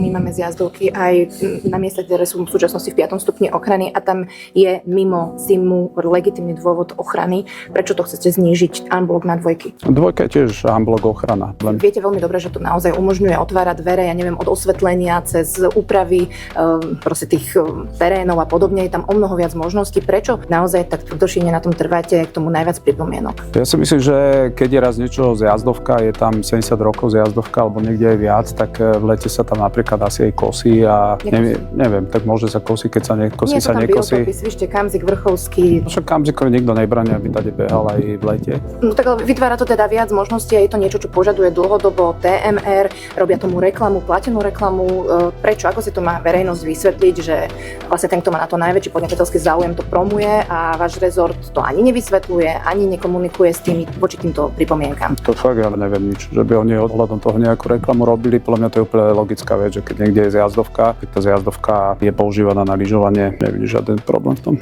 My máme zjazdovky aj na miestach, ktoré sú v súčasnosti v 5. stupni ochrany a tam je mimo zimu legitímny dôvod ochrany. Prečo to chcete znížiť unblock na dvojky? Dvojka je tiež unblock ochrana. Viete veľmi dobre, že to naozaj umožňuje otvárať dvere, ja neviem, od osvetlenia cez úpravy proste tých terénov a podobne. Je tam o mnoho viac možností. Prečo naozaj tak tvrdošine na tom trváte k tomu najviac pripomienok? Ja si myslím, že keď je raz niečo zjazdovka, je tam 70 rokov zjazdovka alebo niekde aj viac, tak v lete sa tam napríklad asi aj kosí a neviem, tak môže sa kosí, keď sa nekosí, sa nekosí. Nie, Svište, Kamzik, Vrchovský. Však Kamzikovi nikto nebráni, aby tady behal aj v lete. No tak ale vytvára to teda viac možností a je to niečo, čo požaduje dlhodobo TMR, robia tomu reklamu, platenú reklamu. Prečo? Ako si to má verejnosť vysvetliť, že vlastne ten, kto má na to najväčší podnikateľský záujem, to promuje a váš rezort to ani nevysvetľuje, ani nekomunikuje s tými voči týmto pripomienkam? To fakt ja neviem nič, že by oni ohľadom toho nejakú reklamu robili. Podľa mňa to je úplne logická vec, že keď niekde je zjazdovka, tak tá zjazdovka je používaná na lyžovanie, nevidím žiaden problém v tom.